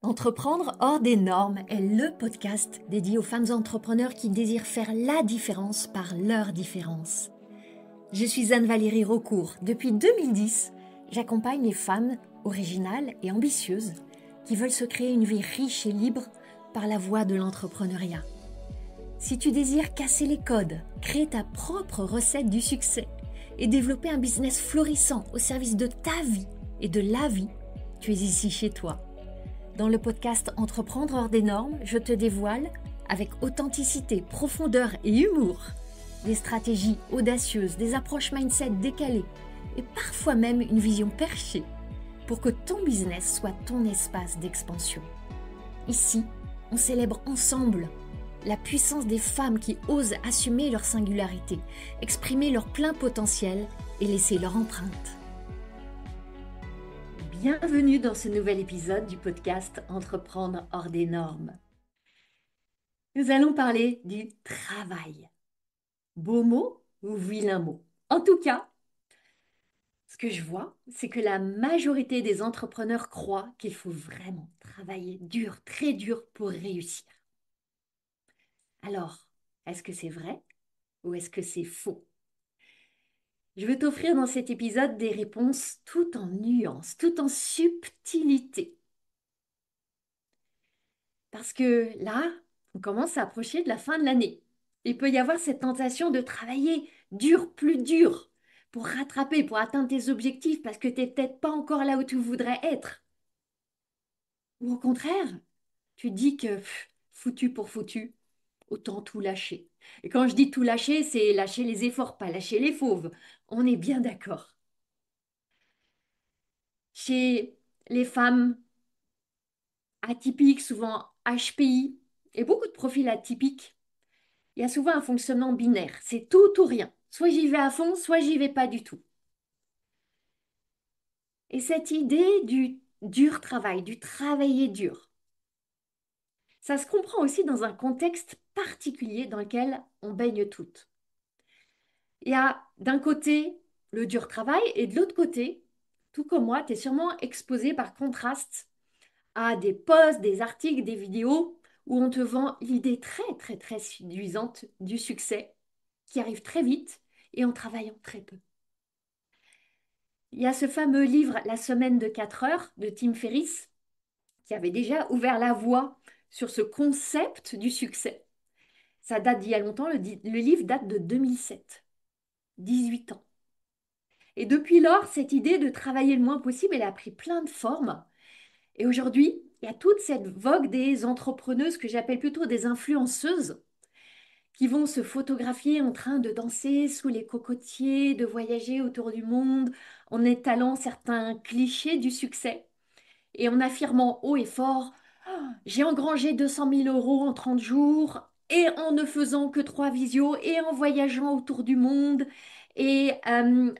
Entreprendre hors des normes est le podcast dédié aux femmes entrepreneurs qui désirent faire la différence par leur différence. Je suis Anne-Valérie Raucourt. Depuis 2010, j'accompagne les femmes originales et ambitieuses qui veulent se créer une vie riche et libre par la voie de l'entrepreneuriat. Si tu désires casser les codes, créer ta propre recette du succès et développer un business florissant au service de ta vie et de la vie, tu es ici chez toi. Dans le podcast Entreprendre hors des normes, je te dévoile, avec authenticité, profondeur et humour, des stratégies audacieuses, des approches mindset décalées et parfois même une vision perchée pour que ton business soit ton espace d'expansion. Ici, on célèbre ensemble la puissance des femmes qui osent assumer leur singularité, exprimer leur plein potentiel et laisser leur empreinte. Bienvenue dans ce nouvel épisode du podcast Entreprendre hors des normes. Nous allons parler du travail. Beau mot ou vilain mot? En tout cas, ce que je vois, c'est que la majorité des entrepreneurs croient qu'il faut vraiment travailler dur, très dur pour réussir. Alors, est-ce que c'est vrai ou est-ce que c'est faux? Je vais t'offrir dans cet épisode des réponses tout en nuances, tout en subtilité. Parce que là, on commence à approcher de la fin de l'année. Il peut y avoir cette tentation de travailler dur, plus dur, pour rattraper, pour atteindre tes objectifs, parce que tu n'es peut-être pas encore là où tu voudrais être. Ou au contraire, tu dis que foutu pour foutu, autant tout lâcher. Et quand je dis tout lâcher, c'est lâcher les efforts, pas lâcher les fauves. On est bien d'accord. Chez les femmes atypiques, souvent HPI, et beaucoup de profils atypiques, il y a souvent un fonctionnement binaire. C'est tout ou rien. Soit j'y vais à fond, soit j'y vais pas du tout. Et cette idée du dur travail, du travailler dur, ça se comprend aussi dans un contexte particulier dans lequel on baigne toutes. Il y a d'un côté le dur travail et de l'autre côté, tout comme moi, tu es sûrement exposé par contraste à des posts, des articles, des vidéos où on te vend l'idée très séduisante du succès qui arrive très vite et en travaillant très peu. Il y a ce fameux livre La semaine de 4 heures de Tim Ferriss qui avait déjà ouvert la voie sur ce concept du succès. Ça date d'il y a longtemps, le livre date de 2007, 18 ans. Et depuis lors, cette idée de travailler le moins possible, elle a pris plein de formes. Et aujourd'hui, il y a toute cette vogue des entrepreneuses que j'appelle plutôt des influenceuses qui vont se photographier en train de danser sous les cocotiers, de voyager autour du monde en étalant certains clichés du succès et en affirmant haut et fort, j'ai engrangé 200 000 euros en 30 jours et en ne faisant que 3 visios et en voyageant autour du monde et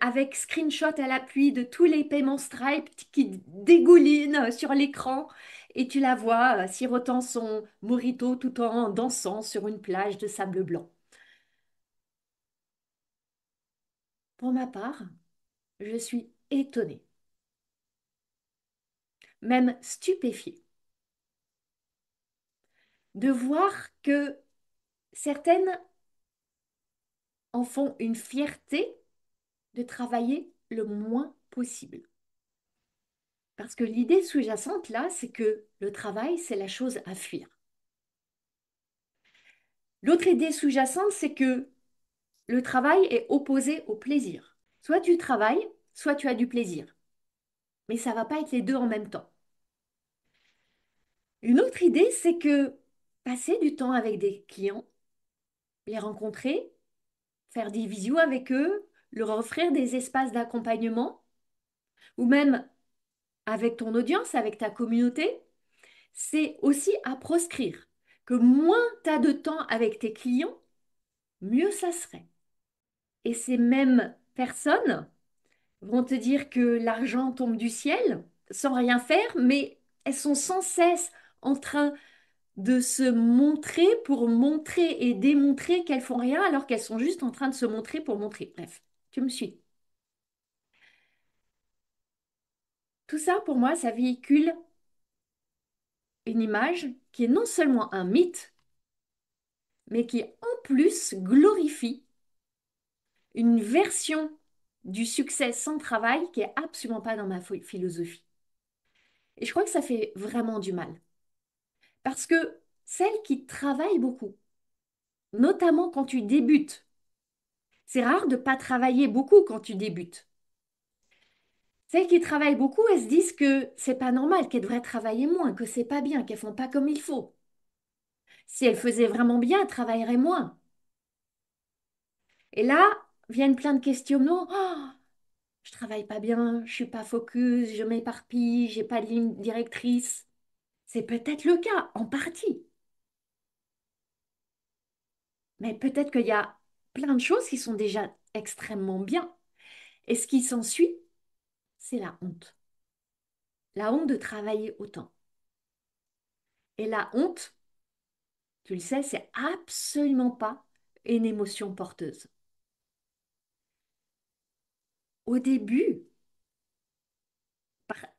avec screenshot à l'appui de tous les paiements Stripe qui dégoulinent sur l'écran et tu la vois sirotant son mojito tout en dansant sur une plage de sable blanc. Pour ma part, je suis étonnée, même stupéfiée, de voir que certaines en font une fierté de travailler le moins possible. Parce que l'idée sous-jacente là, c'est que le travail, c'est la chose à fuir. L'autre idée sous-jacente, c'est que le travail est opposé au plaisir. Soit tu travailles, soit tu as du plaisir. Mais ça ne va pas être les deux en même temps. Une autre idée, c'est que passer du temps avec des clients, les rencontrer, faire des visios avec eux, leur offrir des espaces d'accompagnement, ou même avec ton audience, avec ta communauté, c'est aussi à proscrire. Que moins tu as de temps avec tes clients, mieux ça serait. Et ces mêmes personnes vont te dire que l'argent tombe du ciel sans rien faire, mais elles sont sans cesse en train de se montrer pour montrer et démontrer qu'elles font rien alors qu'elles sont juste en train de se montrer pour montrer. Bref, tu me suis. Tout ça, pour moi, ça véhicule une image qui est non seulement un mythe, mais qui en plus glorifie une version du succès sans travail qui est absolument pas dans ma philosophie. Et je crois que ça fait vraiment du mal. Parce que celles qui travaillent beaucoup, notamment quand tu débutes, c'est rare de pas travailler beaucoup quand tu débutes. Celles qui travaillent beaucoup, elles se disent que c'est pas normal, qu'elles devraient travailler moins, que c'est pas bien, qu'elles font pas comme il faut. Si elles faisaient vraiment bien, elles travailleraient moins. Et là, viennent plein de questionnements. Oh, je travaille pas bien, je suis pas focus, je m'éparpille, j'ai pas de ligne directrice. C'est peut-être le cas, en partie. Mais peut-être qu'il y a plein de choses qui sont déjà extrêmement bien. Et ce qui s'ensuit, c'est la honte. La honte de travailler autant. Et la honte, tu le sais, c'est absolument pas une émotion porteuse. Au début,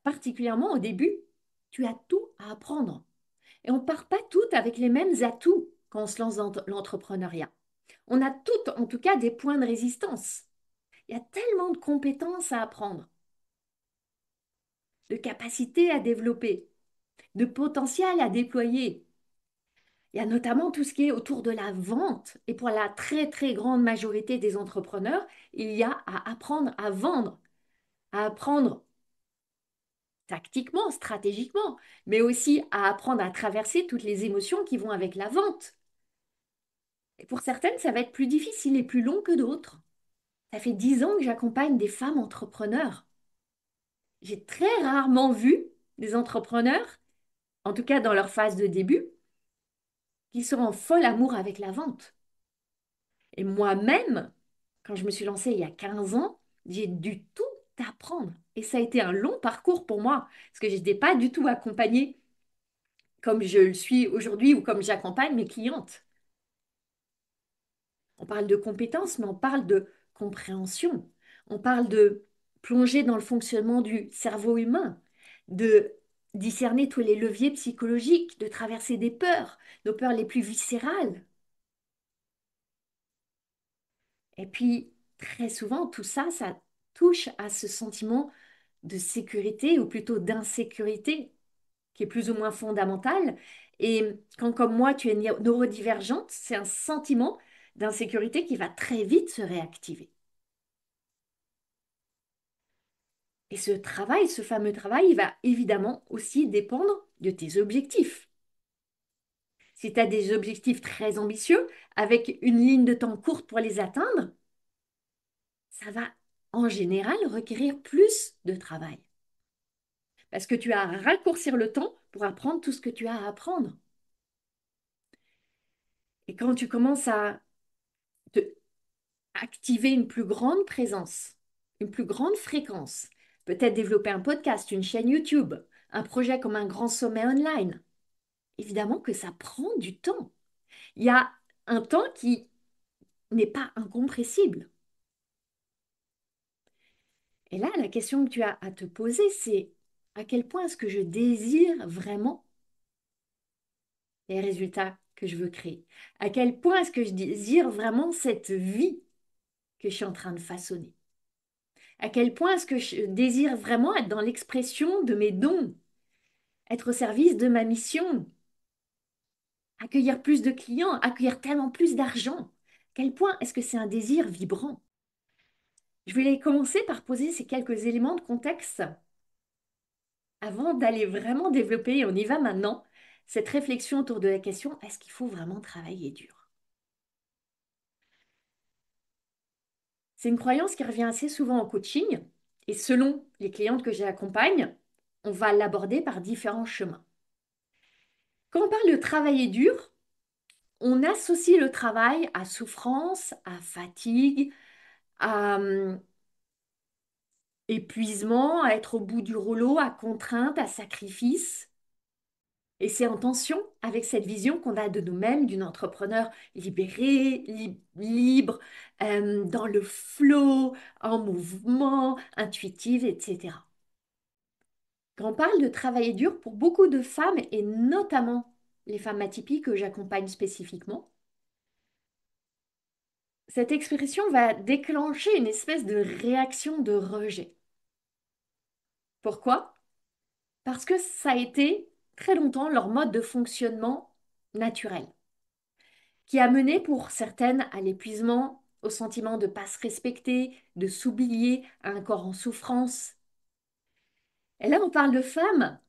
particulièrement au début, tu as tout à apprendre. Et on ne part pas toutes avec les mêmes atouts quand on se lance dans l'entrepreneuriat. On a toutes, en tout cas, des points de résistance. Il y a tellement de compétences à apprendre, de capacités à développer, de potentiel à déployer. Il y a notamment tout ce qui est autour de la vente. Et pour la très, très grande majorité des entrepreneurs, il y a à apprendre à vendre, à apprendre tactiquement, stratégiquement, mais aussi à apprendre à traverser toutes les émotions qui vont avec la vente. Et pour certaines, ça va être plus difficile et plus long que d'autres. Ça fait 10 ans que j'accompagne des femmes entrepreneurs. J'ai très rarement vu des entrepreneurs, en tout cas dans leur phase de début, qui sont en fol amour avec la vente. Et moi-même, quand je me suis lancée il y a 15 ans, j'ai dû tout apprendre. Et ça a été un long parcours pour moi, parce que je n'étais pas du tout accompagnée comme je le suis aujourd'hui ou comme j'accompagne mes clientes. On parle de compétences, mais on parle de compréhension. On parle de plonger dans le fonctionnement du cerveau humain, de discerner tous les leviers psychologiques, de traverser des peurs, nos peurs les plus viscérales. Et puis, très souvent, tout ça, ça touche à ce sentiment de sécurité ou plutôt d'insécurité qui est plus ou moins fondamental. Et quand, comme moi, tu es neurodivergente, c'est un sentiment d'insécurité qui va très vite se réactiver. Et ce travail, ce fameux travail, il va évidemment aussi dépendre de tes objectifs. Si tu as des objectifs très ambitieux, avec une ligne de temps courte pour les atteindre, ça va en général requérir plus de travail. Parce que tu as à raccourcir le temps pour apprendre tout ce que tu as à apprendre. Et quand tu commences à te activer une plus grande présence, une plus grande fréquence, peut-être développer un podcast, une chaîne YouTube, un projet comme un grand sommet online, évidemment que ça prend du temps. Il y a un temps qui n'est pas incompressible. Et là, la question que tu as à te poser, c'est à quel point est-ce que je désire vraiment les résultats que je veux créer? À quel point est-ce que je désire vraiment cette vie que je suis en train de façonner? À quel point est-ce que je désire vraiment être dans l'expression de mes dons, être au service de ma mission, accueillir plus de clients, accueillir tellement plus d'argent? À quel point est-ce que c'est un désir vibrant? Je vais commencer par poser ces quelques éléments de contexte avant d'aller vraiment développer, et on y va maintenant, cette réflexion autour de la question, est-ce qu'il faut vraiment travailler dur? C'est une croyance qui revient assez souvent en coaching et selon les clientes que j'accompagne, on va l'aborder par différents chemins. Quand on parle de travailler dur, on associe le travail à souffrance, à fatigue, à épuisement, à être au bout du rouleau, à contrainte, à sacrifice. Et c'est en tension avec cette vision qu'on a de nous-mêmes, d'une entrepreneur libérée, libre, dans le flow, en mouvement, intuitive, etc. Quand on parle de travailler dur, pour beaucoup de femmes, et notamment les femmes atypiques que j'accompagne spécifiquement, cette expression va déclencher une espèce de réaction de rejet. Pourquoi? Parce que ça a été très longtemps leur mode de fonctionnement naturel, qui a mené pour certaines à l'épuisement, au sentiment de ne pas se respecter, de s'oublier, à un corps en souffrance. Et là, on parle de femmes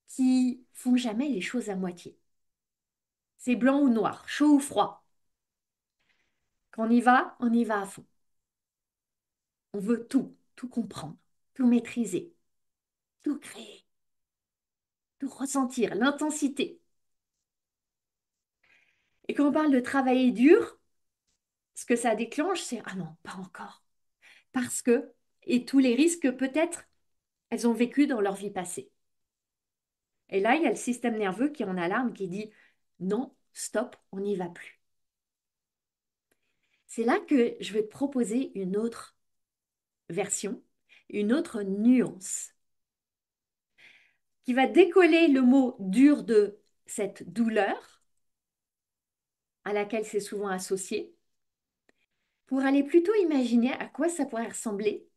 qui font jamais les choses à moitié. C'est blanc ou noir, chaud ou froid. Quand on y va à fond. On veut tout, tout comprendre, tout maîtriser, tout créer, tout ressentir, l'intensité. Et quand on parle de travailler dur, ce que ça déclenche, c'est ah non, pas encore. Parce que, et tous les risques que peut-être elles ont vécu dans leur vie passée. Et là, il y a le système nerveux qui est en alarme, qui dit non, stop, on n'y va plus. C'est là que je vais te proposer une autre version, une autre nuance, qui va décoller le mot dur de cette douleur à laquelle c'est souvent associé, pour aller plutôt imaginer à quoi ça pourrait ressembler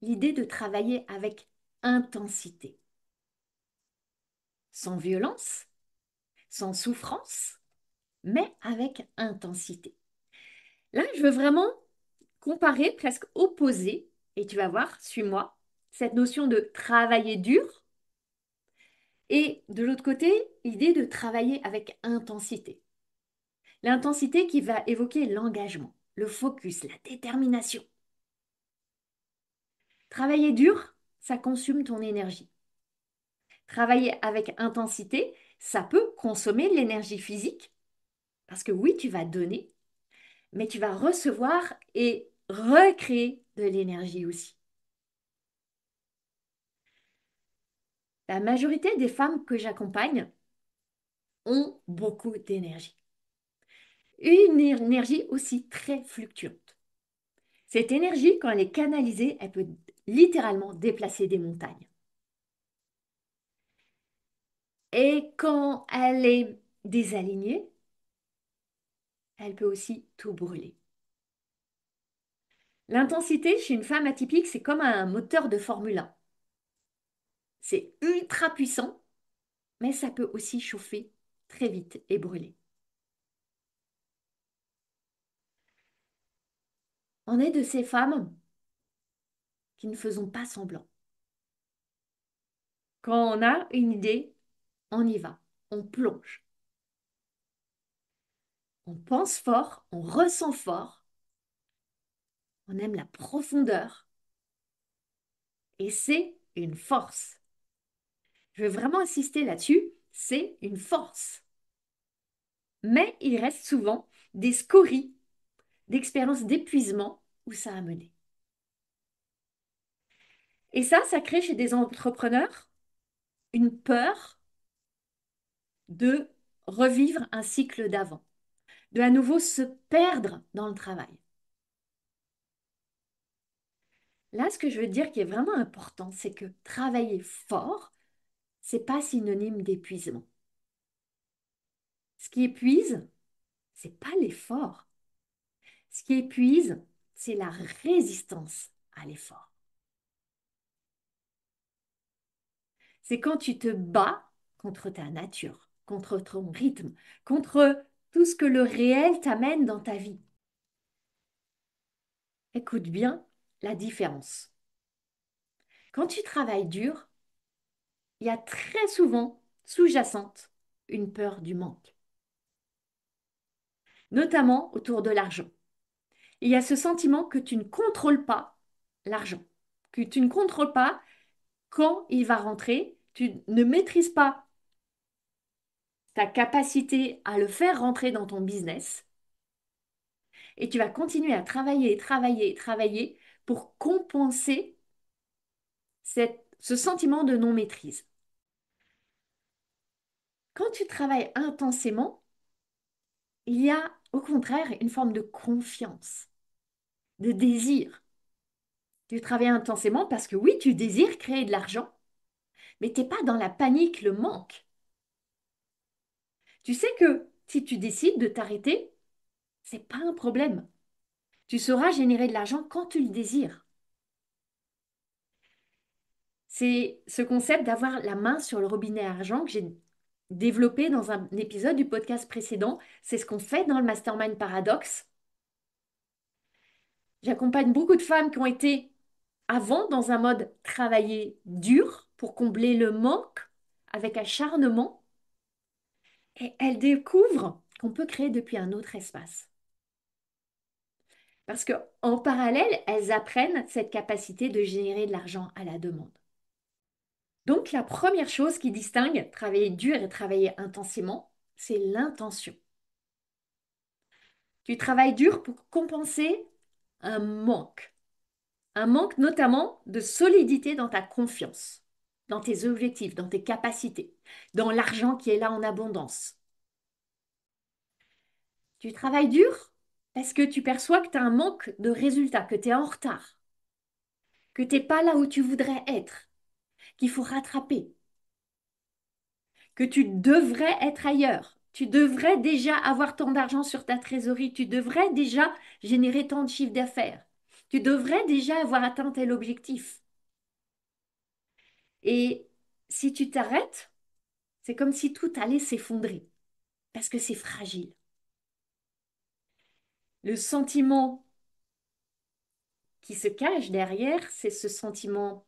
l'idée de travailler avec intensité, sans violence, sans souffrance, mais avec intensité. Là, je veux vraiment comparer, presque opposer, et tu vas voir, suis-moi, cette notion de travailler dur et de l'autre côté, l'idée de travailler avec intensité. L'intensité qui va évoquer l'engagement, le focus, la détermination. Travailler dur, ça consomme ton énergie. Travailler avec intensité, ça peut consommer l'énergie physique, parce que oui, tu vas donner, mais tu vas recevoir et recréer de l'énergie aussi. La majorité des femmes que j'accompagne ont beaucoup d'énergie. Une énergie aussi très fluctuante. Cette énergie, quand elle est canalisée, elle peut littéralement déplacer des montagnes. Et quand elle est désalignée, elle peut aussi tout brûler. L'intensité chez une femme atypique, c'est comme un moteur de Formule 1. C'est ultra puissant, mais ça peut aussi chauffer très vite et brûler. On est de ces femmes qui ne faisons pas semblant. Quand on a une idée, on y va, on plonge. On pense fort, on ressent fort, on aime la profondeur et c'est une force. Je veux vraiment insister là-dessus, c'est une force. Mais il reste souvent des scories d'expériences d'épuisement où ça a mené. Et ça crée chez des entrepreneurs une peur de revivre un cycle d'avant, de à nouveau se perdre dans le travail. Là, ce que je veux dire qui est vraiment important, c'est que travailler fort, c'est pas synonyme d'épuisement. Ce qui épuise, c'est pas l'effort. Ce qui épuise, c'est la résistance à l'effort. C'est quand tu te bats contre ta nature, contre ton rythme, contre tout ce que le réel t'amène dans ta vie. Écoute bien la différence. Quand tu travailles dur, il y a très souvent sous-jacente une peur du manque, notamment autour de l'argent. Il y a ce sentiment que tu ne contrôles pas l'argent, que tu ne contrôles pas quand il va rentrer, tu ne maîtrises pas ta capacité à le faire rentrer dans ton business et tu vas continuer à travailler, travailler, travailler pour compenser ce sentiment de non-maîtrise. Quand tu travailles intensément, il y a au contraire une forme de confiance, de désir. Tu travailles intensément parce que oui, tu désires créer de l'argent, Mais t'es pas dans la panique, le manque. Tu sais que si tu décides de t'arrêter, c'est pas un problème. Tu sauras générer de l'argent quand tu le désires. C'est ce concept d'avoir la main sur le robinet à argent que j'ai développé dans un épisode du podcast précédent. C'est ce qu'on fait dans le Mastermind Paradoxe. J'accompagne beaucoup de femmes qui ont été avant dans un mode travailler dur pour combler le manque avec acharnement et elles découvrent qu'on peut créer depuis un autre espace. Parce que en parallèle, elles apprennent cette capacité de générer de l'argent à la demande. Donc la première chose qui distingue travailler dur et travailler intensément, c'est l'intention. Tu travailles dur pour compenser un manque. Un manque notamment de solidité dans ta confiance, dans tes objectifs, dans tes capacités, dans l'argent qui est là en abondance. Tu travailles dur parce que tu perçois que tu as un manque de résultats, que tu es en retard, que tu n'es pas là où tu voudrais être, qu'il faut rattraper, que tu devrais être ailleurs. Tu devrais déjà avoir tant d'argent sur ta trésorerie, tu devrais déjà générer tant de chiffre d'affaires, tu devrais déjà avoir atteint tel objectif. Et si tu t'arrêtes, c'est comme si tout allait s'effondrer, parce que c'est fragile. Le sentiment qui se cache derrière, c'est ce sentiment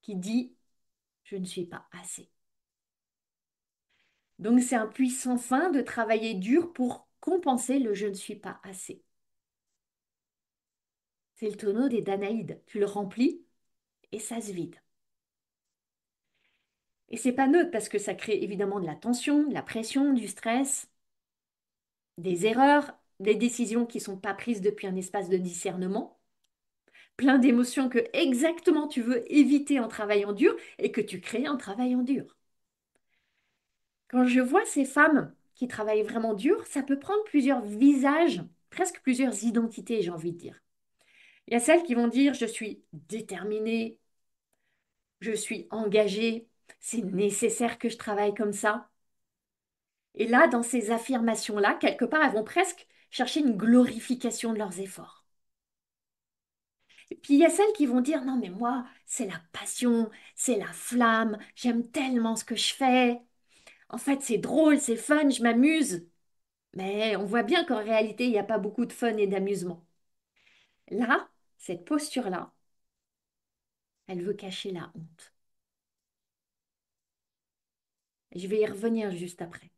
qui dit je ne suis pas assez. Donc c'est un puissant fin de travailler dur pour compenser le je ne suis pas assez. C'est le tonneau des Danaïdes. Tu le remplis et ça se vide. Et c'est pas neutre parce que ça crée évidemment de la tension, de la pression, du stress, des erreurs, des décisions qui ne sont pas prises depuis un espace de discernement, plein d'émotions que exactement tu veux éviter en travaillant dur et que tu crées en travaillant dur. Quand je vois ces femmes qui travaillent vraiment dur, ça peut prendre plusieurs visages, presque plusieurs identités, j'ai envie de dire. Il y a celles qui vont dire je suis déterminée, je suis engagée, c'est nécessaire que je travaille comme ça. Et là, dans ces affirmations-là, quelque part, elles vont presque chercher une glorification de leurs efforts. Et puis il y a celles qui vont dire non mais moi, c'est la passion, c'est la flamme, j'aime tellement ce que je fais. En fait, c'est drôle, c'est fun, je m'amuse. Mais on voit bien qu'en réalité, il n'y a pas beaucoup de fun et d'amusement. Là, cette posture-là, elle veut cacher la honte. Et je vais y revenir juste après,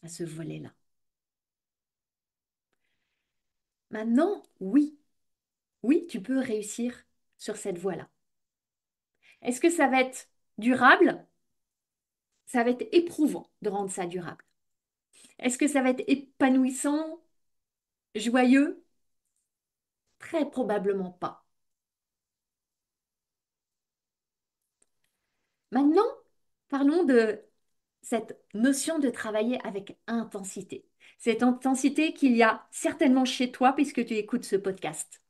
à ce volet-là. Maintenant, oui, oui, tu peux réussir sur cette voie-là. Est-ce que ça va être durable? Ça va être éprouvant de rendre ça durable. Est-ce que ça va être épanouissant, joyeux? Très probablement pas. Maintenant, parlons de cette notion de travailler avec intensité. Cette intensité qu'il y a certainement chez toi puisque tu écoutes ce podcast.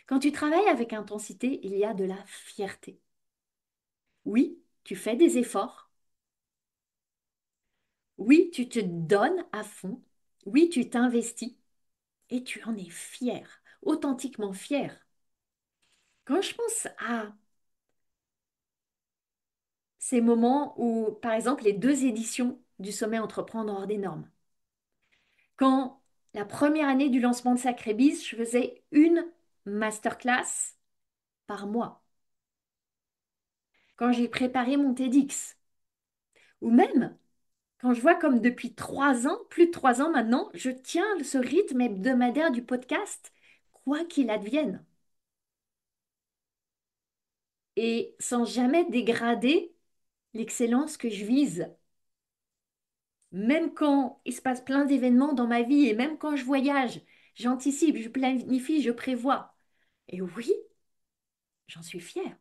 Quand tu travailles avec intensité, il y a de la fierté. Oui, tu fais des efforts. Oui, tu te donnes à fond. Oui, tu t'investis et tu en es fier, authentiquement fier. Quand je pense à ces moments où, par exemple, les deux éditions du sommet Entreprendre hors des normes, quand la première année du lancement de Sacré-Bise, je faisais une masterclass par mois. Quand j'ai préparé mon TEDx, ou même quand je vois comme depuis 3 ans, plus de 3 ans maintenant, je tiens ce rythme hebdomadaire du podcast, quoi qu'il advienne, et sans jamais dégrader l'excellence que je vise. Même quand il se passe plein d'événements dans ma vie et même quand je voyage, j'anticipe, je planifie, je prévois. Et oui, j'en suis fière.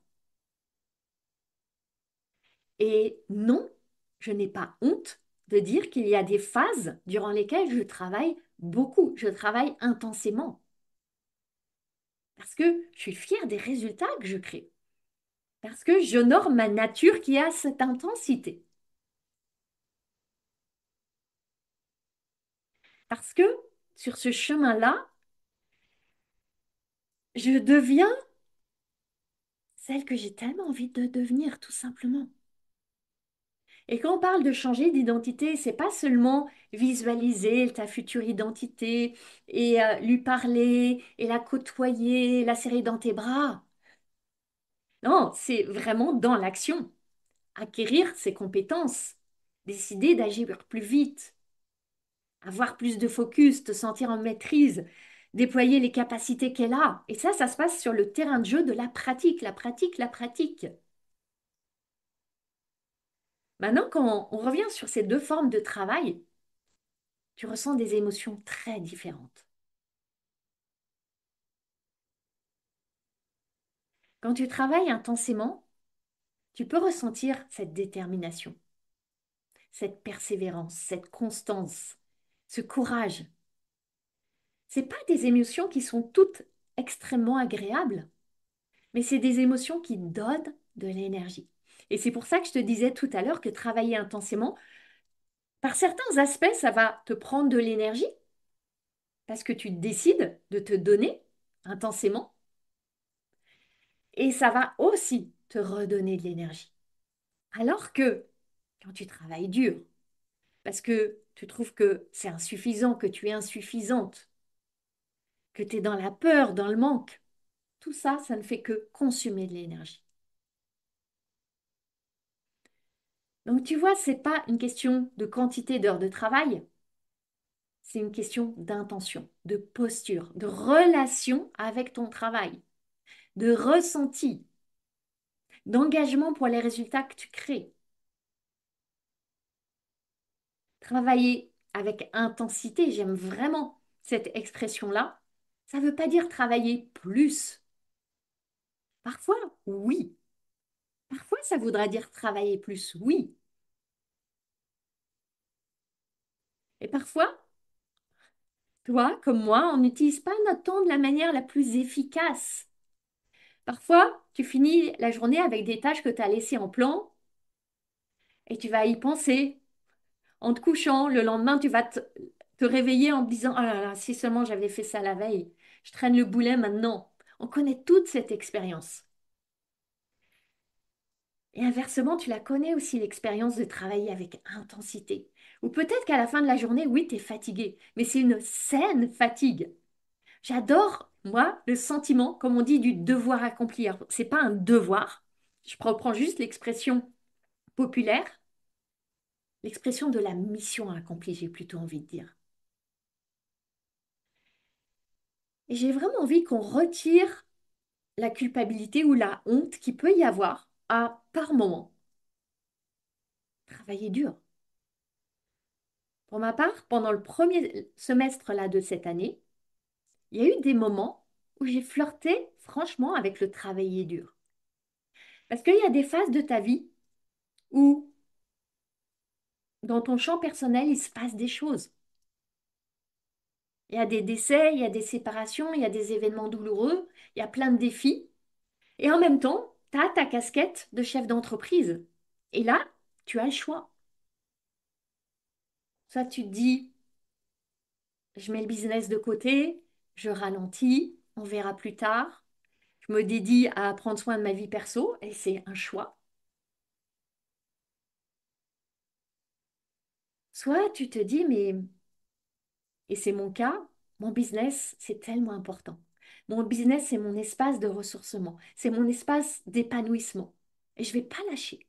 Et non, je n'ai pas honte de dire qu'il y a des phases durant lesquelles je travaille beaucoup, je travaille intensément. Parce que je suis fière des résultats que je crée. Parce que j'honore ma nature qui a cette intensité. Parce que sur ce chemin-là, je deviens celle que j'ai tellement envie de devenir, tout simplement. Et quand on parle de changer d'identité, c'est pas seulement visualiser ta future identité et lui parler et la côtoyer, la serrer dans tes bras. Non, c'est vraiment dans l'action. Acquérir ses compétences, décider d'agir plus vite, avoir plus de focus, te sentir en maîtrise, déployer les capacités qu'elle a. Et ça se passe sur le terrain de jeu de la pratique, la pratique, la pratique. Maintenant, quand on revient sur ces deux formes de travail, tu ressens des émotions très différentes. Quand tu travailles intensément, tu peux ressentir cette détermination, cette persévérance, cette constance, ce courage. C'est pas des émotions qui sont toutes extrêmement agréables, mais c'est des émotions qui donnent de l'énergie. Et c'est pour ça que je te disais tout à l'heure que travailler intensément, par certains aspects, ça va te prendre de l'énergie parce que tu décides de te donner intensément et ça va aussi te redonner de l'énergie. Alors que quand tu travailles dur, parce que tu trouves que c'est insuffisant, que tu es insuffisante, que tu es dans la peur, dans le manque, tout ça, ça ne fait que consommer de l'énergie. Donc tu vois, c'est pas une question de quantité d'heures de travail, c'est une question d'intention, de posture, de relation avec ton travail, de ressenti, d'engagement pour les résultats que tu crées. Travailler avec intensité, j'aime vraiment cette expression-là. Ça ne veut pas dire travailler plus. Parfois, oui. Parfois, ça voudra dire travailler plus, oui. Et parfois, toi, comme moi, on n'utilise pas notre temps de la manière la plus efficace. Parfois, tu finis la journée avec des tâches que tu as laissées en plan et tu vas y penser en te couchant. Le lendemain, tu vas te réveiller en te disant, oh là là, si seulement j'avais fait ça la veille, je traîne le boulet maintenant. On connaît toute cette expérience. Et inversement, tu la connais aussi, l'expérience de travailler avec intensité. Ou peut-être qu'à la fin de la journée, oui, tu es fatigué, mais c'est une saine fatigue. J'adore, moi, le sentiment, comme on dit, du devoir accompli. C'est pas un devoir. Je reprends juste l'expression populaire, l'expression de la mission accomplie, j'ai plutôt envie de dire. Et j'ai vraiment envie qu'on retire la culpabilité ou la honte qui peut y avoir à, par moment, travailler dur. Pour ma part, pendant le premier semestre là, de cette année, il y a eu des moments où j'ai flirté franchement avec le travailler dur. Parce qu'il y a des phases de ta vie où, dans ton champ personnel, il se passe des choses. Il y a des décès, il y a des séparations, il y a des événements douloureux, il y a plein de défis. Et en même temps, tu as ta casquette de chef d'entreprise. Et là, tu as le choix. Soit tu te dis, je mets le business de côté, je ralentis, on verra plus tard. Je me dédie à prendre soin de ma vie perso et c'est un choix. Soit tu te dis, mais, et c'est mon cas, mon business, c'est tellement important. Mon business, c'est mon espace de ressourcement, c'est mon espace d'épanouissement. Et je ne vais pas lâcher.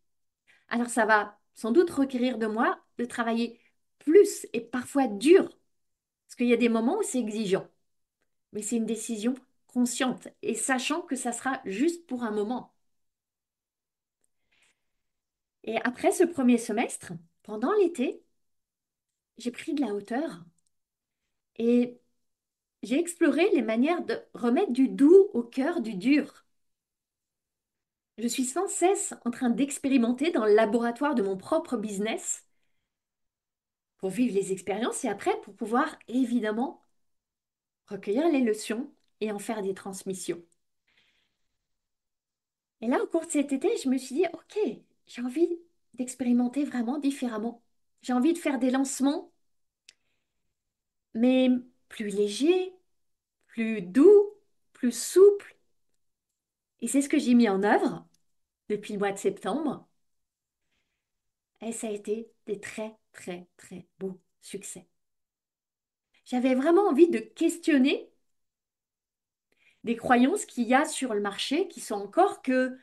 Alors ça va sans doute requérir de moi de travailler plus et parfois dur, parce qu'il y a des moments où c'est exigeant, mais c'est une décision consciente et sachant que ça sera juste pour un moment. Et après ce premier semestre, pendant l'été, j'ai pris de la hauteur et j'ai exploré les manières de remettre du doux au cœur du dur. Je suis sans cesse en train d'expérimenter dans le laboratoire de mon propre business pour vivre les expériences et après pour pouvoir évidemment recueillir les leçons et en faire des transmissions. Et là, au cours de cet été, je me suis dit, OK, j'ai envie d'expérimenter vraiment différemment. J'ai envie de faire des lancements, mais plus légers, plus doux, plus souples. Et c'est ce que j'ai mis en œuvre depuis le mois de septembre. Et ça a été des très, très, très beaux succès. J'avais vraiment envie de questionner des croyances qu'il y a sur le marché qui sont encore que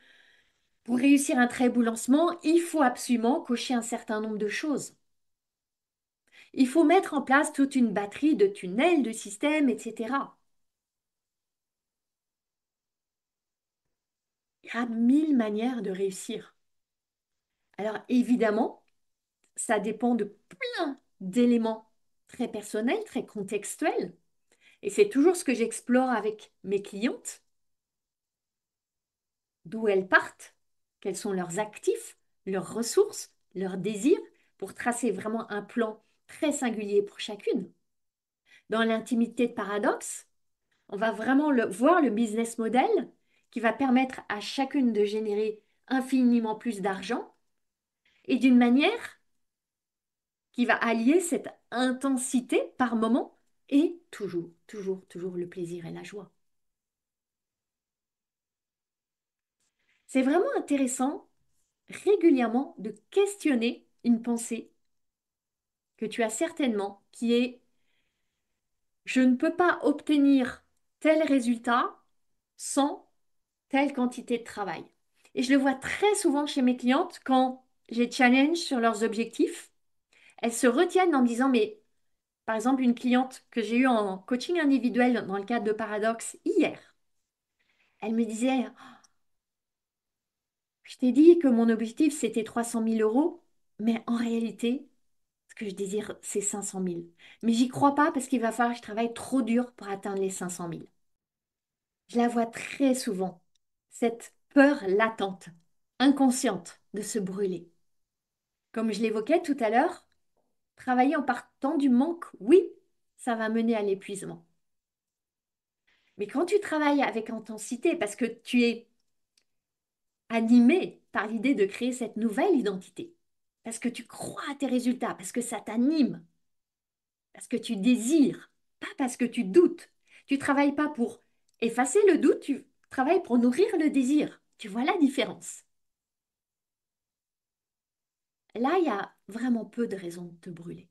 pour réussir un très beau lancement, il faut absolument cocher un certain nombre de choses. Il faut mettre en place toute une batterie de tunnels, de systèmes, etc. Il y a mille manières de réussir. Alors évidemment, ça dépend de plein d'éléments très personnels, très contextuels. Et c'est toujours ce que j'explore avec mes clientes, d'où elles partent, quels sont leurs actifs, leurs ressources, leurs désirs, pour tracer vraiment un plan très singulier pour chacune. Dans l'intimité de Paradoxe, on va vraiment voir le business model qui va permettre à chacune de générer infiniment plus d'argent et d'une manière qui va allier cette intensité par moment et toujours, toujours, toujours le plaisir et la joie. C'est vraiment intéressant régulièrement de questionner une pensée que tu as certainement qui est je ne peux pas obtenir tel résultat sans telle quantité de travail. Et je le vois très souvent chez mes clientes quand j'ai challenge sur leurs objectifs. Elles se retiennent en me disant, mais par exemple, une cliente que j'ai eue en coaching individuel dans le cadre de Paradoxe hier, elle me disait, je t'ai dit que mon objectif c'était 300 000 euros, mais en réalité, ce que je désire, c'est 500 000. Mais j'y crois pas parce qu'il va falloir que je travaille trop dur pour atteindre les 500 000. Je la vois très souvent, cette peur latente, inconsciente de se brûler. Comme je l'évoquais tout à l'heure, travailler en partant du manque, oui, ça va mener à l'épuisement. Mais quand tu travailles avec intensité, parce que tu es animé par l'idée de créer cette nouvelle identité, parce que tu crois à tes résultats, parce que ça t'anime, parce que tu désires, pas parce que tu doutes. Tu travailles pas pour effacer le doute, tu travailles pour nourrir le désir. Tu vois la différence. Là, il y a vraiment peu de raisons de te brûler.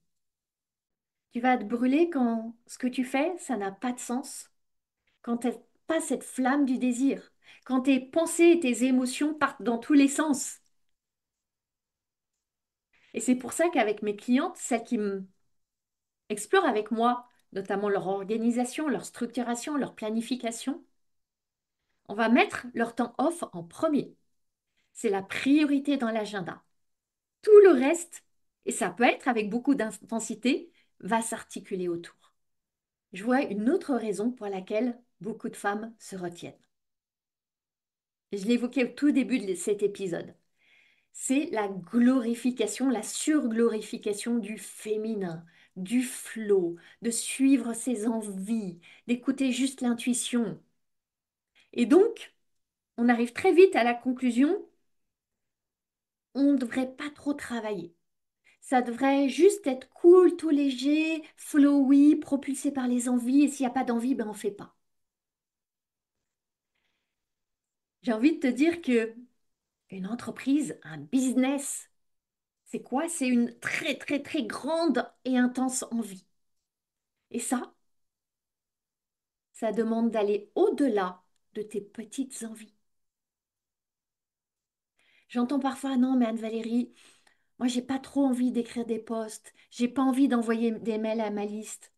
Tu vas te brûler quand ce que tu fais, ça n'a pas de sens, quand tu n'as pas cette flamme du désir, quand tes pensées et tes émotions partent dans tous les sens. Et c'est pour ça qu'avec mes clientes, celles qui explorent avec moi, notamment leur organisation, leur structuration, leur planification, on va mettre leur temps off en premier. C'est la priorité dans l'agenda. Tout le reste, et ça peut être avec beaucoup d'intensité, va s'articuler autour. Je vois une autre raison pour laquelle beaucoup de femmes se retiennent. Je l'évoquais au tout début de cet épisode. C'est la glorification, la surglorification du féminin, du flot, de suivre ses envies, d'écouter juste l'intuition. Et donc, on arrive très vite à la conclusion, on ne devrait pas trop travailler. Ça devrait juste être cool, tout léger, flowy, propulsé par les envies, et s'il n'y a pas d'envie, ben on ne fait pas. J'ai envie de te dire que une entreprise, un business, c'est quoi? C'est une très très très grande et intense envie. Et ça demande d'aller au-delà de tes petites envies. J'entends parfois, non, mais Anne-Valérie, moi, j'ai pas trop envie d'écrire des posts, j'ai pas envie d'envoyer des mails à ma liste.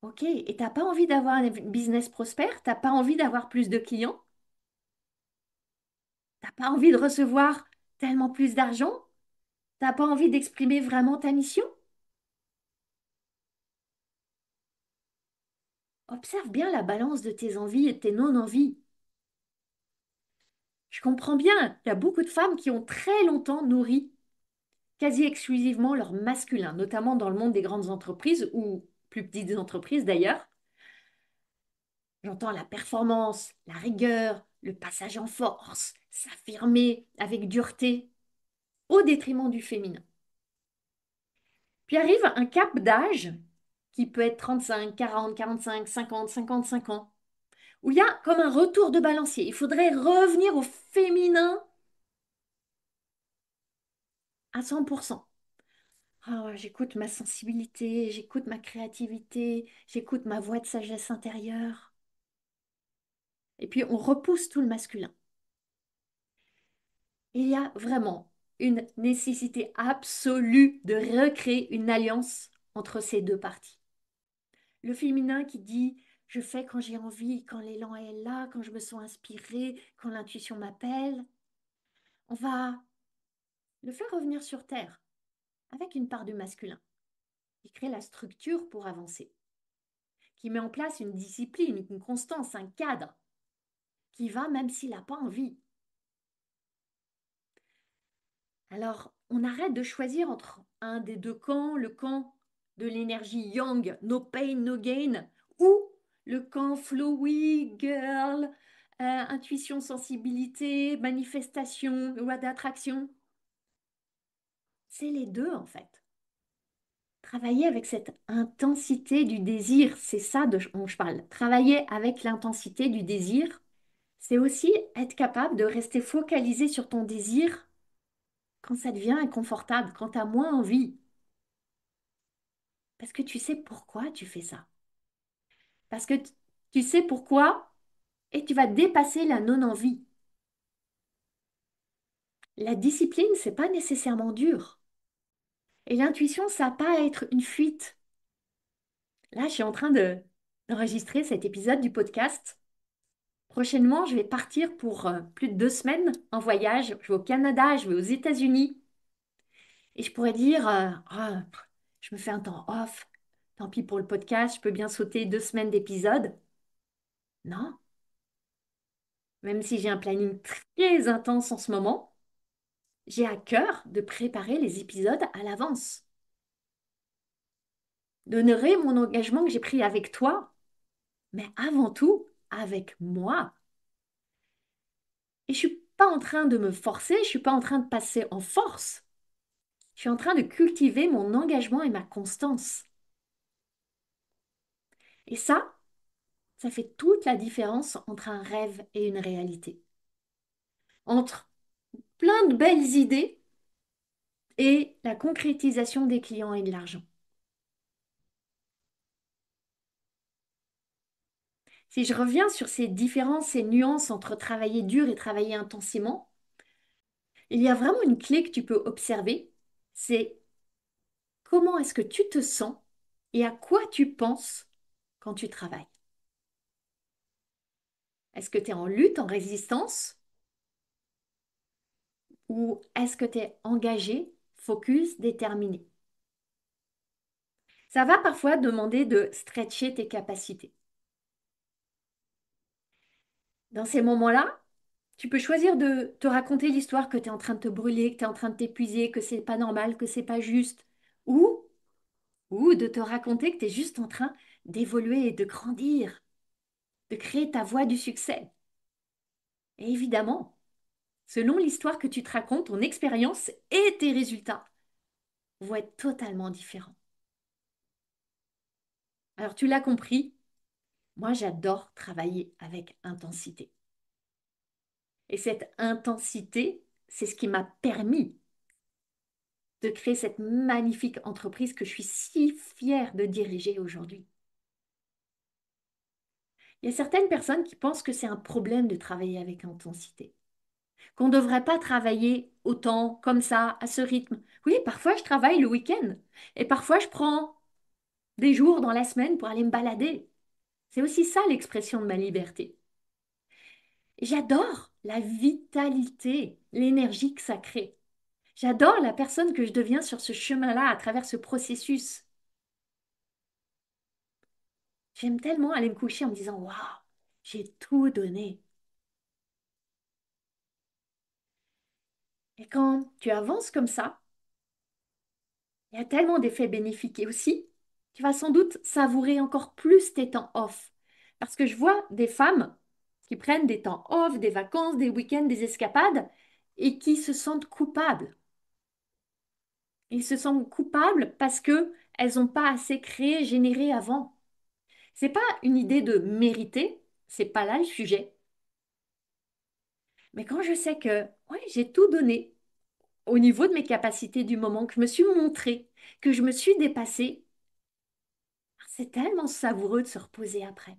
Ok, et t'as pas envie d'avoir un business prospère? T'as pas envie d'avoir plus de clients? T'as pas envie de recevoir tellement plus d'argent? T'as pas envie d'exprimer vraiment ta mission? Observe bien la balance de tes envies et de tes non-envies. Je comprends bien, il y a beaucoup de femmes qui ont très longtemps nourri quasi exclusivement leur masculin, notamment dans le monde des grandes entreprises ou plus petites entreprises d'ailleurs. J'entends la performance, la rigueur, le passage en force, s'affirmer avec dureté, au détriment du féminin. Puis arrive un cap d'âge qui peut être 35, 40, 45, 50, 55 ans, où il y a comme un retour de balancier. Il faudrait revenir au féminin à 100%. Ah ouais, j'écoute ma sensibilité, j'écoute ma créativité, j'écoute ma voix de sagesse intérieure. Et puis on repousse tout le masculin. Il y a vraiment une nécessité absolue de recréer une alliance entre ces deux parties. Le féminin qui dit je fais quand j'ai envie, quand l'élan est là, quand je me sens inspirée, quand l'intuition m'appelle. On va le faire revenir sur Terre avec une part du masculin qui crée la structure pour avancer, qui met en place une discipline, une constance, un cadre, qui va même s'il n'a pas envie. Alors, on arrête de choisir entre un des deux camps, le camp de l'énergie yang, no pain, no gain, ou le camp flowy, girl, intuition, sensibilité, manifestation, loi d'attraction. C'est les deux en fait. Travailler avec cette intensité du désir, c'est ça dont je parle. Travailler avec l'intensité du désir, c'est aussi être capable de rester focalisé sur ton désir quand ça devient inconfortable, quand tu as moins envie. Parce que tu sais pourquoi tu fais ça. Parce que tu sais pourquoi et tu vas dépasser la non-envie. La discipline, c'est pas nécessairement dur. Et l'intuition, ça n'a pas à être une fuite. Là, je suis en train d'enregistrer cet épisode du podcast. Prochainement, je vais partir pour plus de 2 semaines en voyage. Je vais au Canada, je vais aux États-Unis. Et je pourrais dire, ah, je me fais un temps off. Tant pis pour le podcast, je peux bien sauter 2 semaines d'épisodes. Non, même si j'ai un planning très intense en ce moment, j'ai à cœur de préparer les épisodes à l'avance, d'honorer mon engagement que j'ai pris avec toi, mais avant tout avec moi. Et je suis pas en train de me forcer, je suis pas en train de passer en force. Je suis en train de cultiver mon engagement et ma constance. Et ça fait toute la différence entre un rêve et une réalité. Entre plein de belles idées et la concrétisation des clients et de l'argent. Si je reviens sur ces différences, ces nuances entre travailler dur et travailler intensément, il y a vraiment une clé que tu peux observer, c'est comment est-ce que tu te sens et à quoi tu penses quand tu travailles. Est-ce que tu es en lutte, en résistance, ou est-ce que tu es engagé, focus, déterminé? Ça va parfois demander de stretcher tes capacités. Dans ces moments-là, tu peux choisir de te raconter l'histoire que tu es en train de te brûler, que tu es en train de t'épuiser, que c'est pas normal, que c'est pas juste, ou, ou de te raconter que tu es juste en train d'évoluer, de grandir, de créer ta voie du succès. Et évidemment, selon l'histoire que tu te racontes, ton expérience et tes résultats vont être totalement différents. Alors tu l'as compris, moi j'adore travailler avec intensité. Et cette intensité, c'est ce qui m'a permis de créer cette magnifique entreprise que je suis si fière de diriger aujourd'hui. Il y a certaines personnes qui pensent que c'est un problème de travailler avec intensité, qu'on ne devrait pas travailler autant, comme ça, à ce rythme. Oui, parfois je travaille le week-end et parfois je prends des jours dans la semaine pour aller me balader. C'est aussi ça l'expression de ma liberté. J'adore la vitalité, l'énergie que ça crée. J'adore la personne que je deviens sur ce chemin-là, à travers ce processus. J'aime tellement aller me coucher en me disant, waouh, j'ai tout donné. Et quand tu avances comme ça, il y a tellement d'effets bénéfiques. Et aussi, tu vas sans doute savourer encore plus tes temps off. Parce que je vois des femmes qui prennent des temps off, des vacances, des week-ends, des escapades et qui se sentent coupables. Ils se sentent coupables parce que elles n'ont pas assez créé, généré avant. C'est pas une idée de mériter, c'est pas là le sujet. Mais quand je sais que ouais, j'ai tout donné au niveau de mes capacités du moment, que je me suis montrée, que je me suis dépassée, c'est tellement savoureux de se reposer après.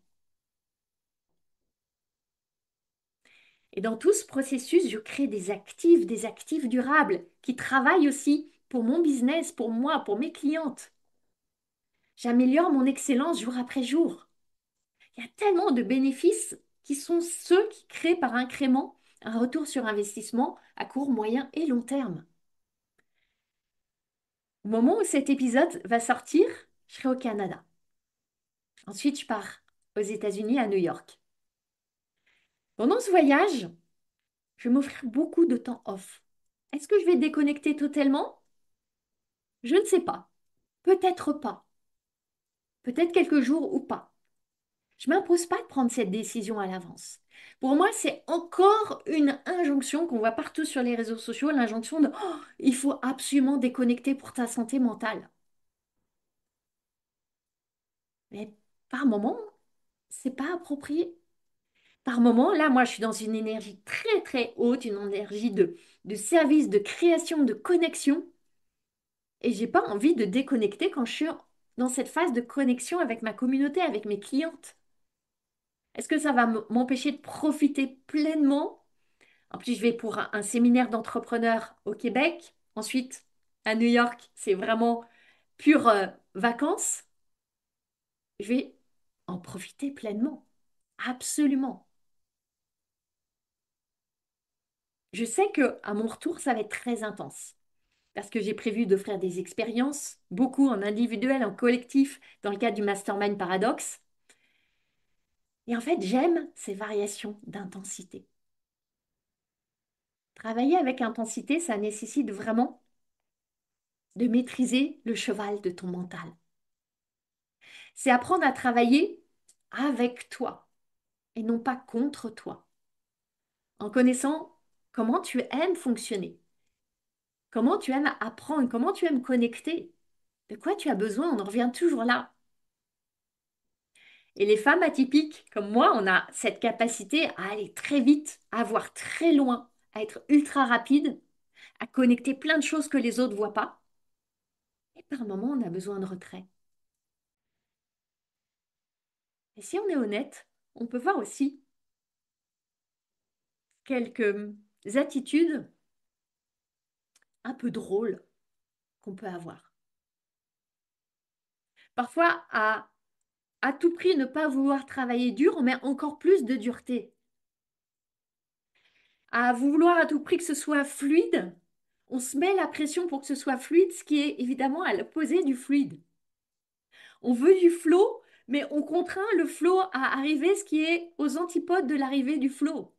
Et dans tout ce processus, je crée des actifs durables qui travaillent aussi pour mon business, pour moi, pour mes clientes. J'améliore mon excellence jour après jour. Il y a tellement de bénéfices qui sont ceux qui créent par incrément un retour sur investissement à court, moyen et long terme. Au moment où cet épisode va sortir, je serai au Canada. Ensuite, je pars aux États-Unis, à New York. Pendant ce voyage, je vais m'offrir beaucoup de temps off. Est-ce que je vais déconnecter totalement? Je ne sais pas. Peut-être pas. Peut-être quelques jours ou pas. Je ne m'impose pas de prendre cette décision à l'avance. Pour moi, c'est encore une injonction qu'on voit partout sur les réseaux sociaux, l'injonction de oh, il faut absolument déconnecter pour ta santé mentale. Mais par moment, c'est pas approprié. Par moment, là, moi, je suis dans une énergie très, très haute, une énergie de service, de création, de connexion. Et j'ai pas envie de déconnecter quand je suis dans cette phase de connexion avec ma communauté, avec mes clientes. Est-ce que ça va m'empêcher de profiter pleinement? En plus, je vais pour un séminaire d'entrepreneurs au Québec. Ensuite, à New York, c'est vraiment pure vacances. Je vais en profiter pleinement. Absolument. Je sais que à mon retour, ça va être très intense parce que j'ai prévu d'offrir des expériences, beaucoup en individuel, en collectif, dans le cadre du Mastermind Paradoxe. Et en fait, j'aime ces variations d'intensité. Travailler avec intensité, ça nécessite vraiment de maîtriser le cheval de ton mental. C'est apprendre à travailler avec toi et non pas contre toi, en connaissant comment tu aimes fonctionner, comment tu aimes apprendre, comment tu aimes connecter, de quoi tu as besoin, on en revient toujours là. Et les femmes atypiques comme moi, on a cette capacité à aller très vite, à voir très loin, à être ultra rapide, à connecter plein de choses que les autres ne voient pas. Et par moments, on a besoin de retrait. Et si on est honnête, on peut voir aussi quelques attitudes un peu drôles qu'on peut avoir. Parfois, à tout prix ne pas vouloir travailler dur, on met encore plus de dureté. À vouloir à tout prix que ce soit fluide, on se met la pression pour que ce soit fluide, ce qui est évidemment à l'opposé du fluide. On veut du flow, mais on contraint le flow à arriver, ce qui est aux antipodes de l'arrivée du flow.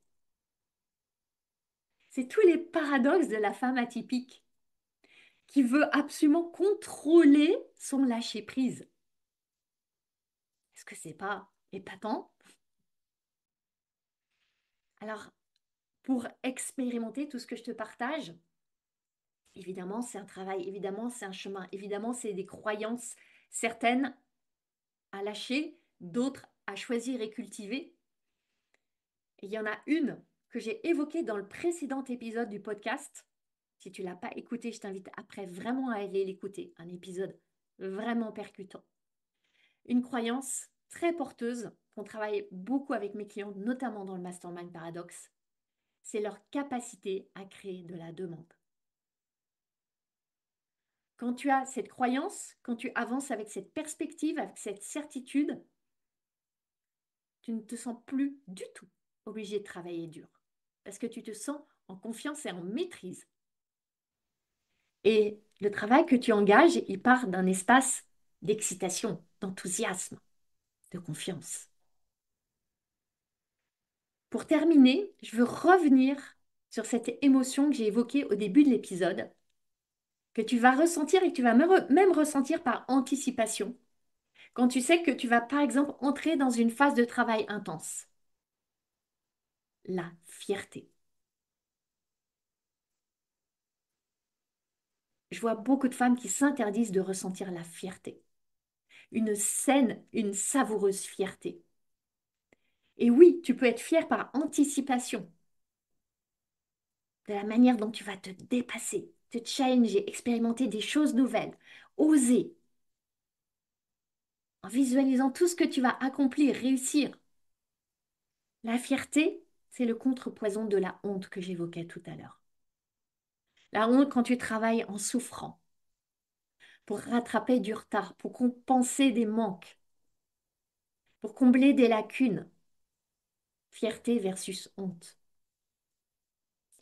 C'est tous les paradoxes de la femme atypique qui veut absolument contrôler son lâcher-prise. Est-ce que c'est pas épatant? Alors, pour expérimenter tout ce que je te partage, évidemment, c'est un travail, évidemment, c'est un chemin, évidemment, c'est des croyances certaines à lâcher, d'autres à choisir et cultiver. Et il y en a une que j'ai évoquée dans le précédent épisode du podcast. Si tu ne l'as pas écouté, je t'invite après vraiment à aller l'écouter. Un épisode vraiment percutant. Une croyance très porteuse qu'on travaille beaucoup avec mes clients, notamment dans le Mastermind Paradoxe, c'est leur capacité à créer de la demande. Quand tu as cette croyance, quand tu avances avec cette perspective, avec cette certitude, tu ne te sens plus du tout obligé de travailler dur. Parce que tu te sens en confiance et en maîtrise. Et le travail que tu engages, il part d'un espace d'excitation, d'enthousiasme, de confiance. Pour terminer, je veux revenir sur cette émotion que j'ai évoquée au début de l'épisode, que tu vas ressentir et que tu vas même ressentir par anticipation. Quand tu sais que tu vas, par exemple, entrer dans une phase de travail intense. La fierté. Je vois beaucoup de femmes qui s'interdisent de ressentir la fierté. Une saine, une savoureuse fierté. Et oui, tu peux être fier par anticipation, de la manière dont tu vas te dépasser, te challenger, expérimenter des choses nouvelles, oser, en visualisant tout ce que tu vas accomplir, réussir. La fierté, c'est le contrepoison de la honte que j'évoquais tout à l'heure. La honte quand tu travailles en souffrant, pour rattraper du retard, pour compenser des manques, pour combler des lacunes. Fierté versus honte.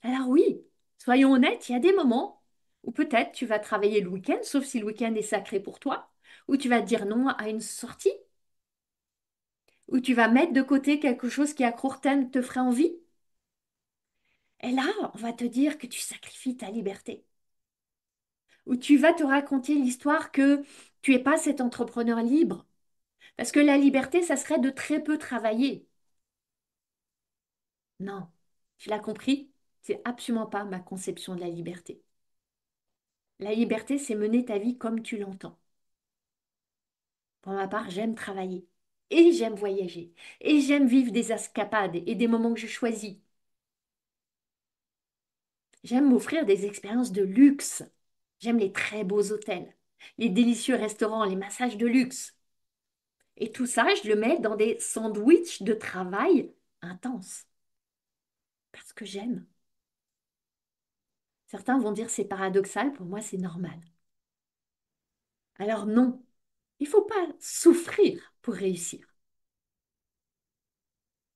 Alors oui, soyons honnêtes, il y a des moments où peut-être tu vas travailler le week-end, sauf si le week-end est sacré pour toi, où tu vas dire non à une sortie, où tu vas mettre de côté quelque chose qui à court terme te ferait envie. Et là, on va te dire que tu sacrifies ta liberté. Où tu vas te raconter l'histoire que tu n'es pas cet entrepreneur libre. Parce que la liberté, ça serait de très peu travailler. Non, tu l'as compris, c'est absolument pas ma conception de la liberté. La liberté, c'est mener ta vie comme tu l'entends. Pour ma part, j'aime travailler et j'aime voyager et j'aime vivre des escapades et des moments que je choisis. J'aime m'offrir des expériences de luxe. J'aime les très beaux hôtels, les délicieux restaurants, les massages de luxe. Et tout ça, je le mets dans des sandwichs de travail intenses. Parce que j'aime. Certains vont dire c'est paradoxal, pour moi c'est normal. Alors non, il ne faut pas souffrir pour réussir.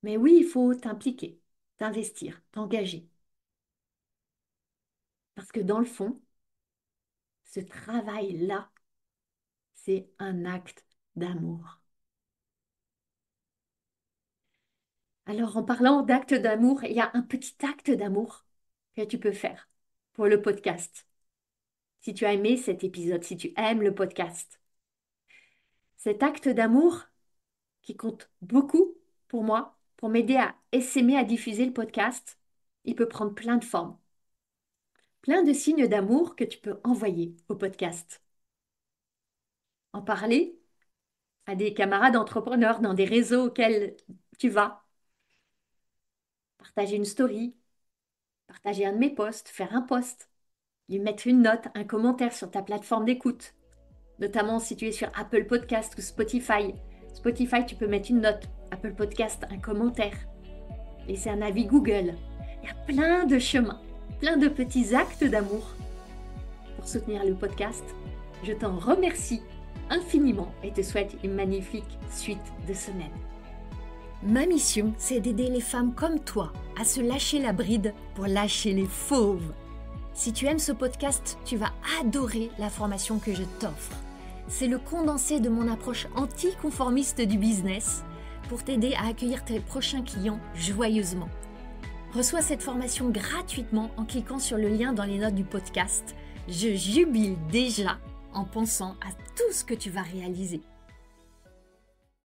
Mais oui, il faut t'impliquer, t'investir, t'engager. Parce que dans le fond, ce travail-là, c'est un acte d'amour. Alors, en parlant d'acte d'amour, il y a un petit acte d'amour que tu peux faire pour le podcast. Si tu as aimé cet épisode, si tu aimes le podcast. Cet acte d'amour qui compte beaucoup pour moi, pour m'aider à essaimer à diffuser le podcast, il peut prendre plein de formes. Plein de signes d'amour que tu peux envoyer au podcast. En parler à des camarades entrepreneurs dans des réseaux auxquels tu vas. Partager une story, partager un de mes posts, faire un post, lui mettre une note, un commentaire sur ta plateforme d'écoute, notamment si tu es sur Apple Podcast ou Spotify. Spotify, tu peux mettre une note, Apple Podcast, un commentaire, laisser un avis Google. Il y a plein de chemins, plein de petits actes d'amour pour soutenir le podcast. Je t'en remercie infiniment et te souhaite une magnifique suite de semaine. Ma mission, c'est d'aider les femmes comme toi à se lâcher la bride pour lâcher les fauves. Si tu aimes ce podcast, tu vas adorer la formation que je t'offre. C'est le condensé de mon approche anticonformiste du business pour t'aider à accueillir tes prochains clients joyeusement. Reçois cette formation gratuitement en cliquant sur le lien dans les notes du podcast. Je jubile déjà en pensant à tout ce que tu vas réaliser.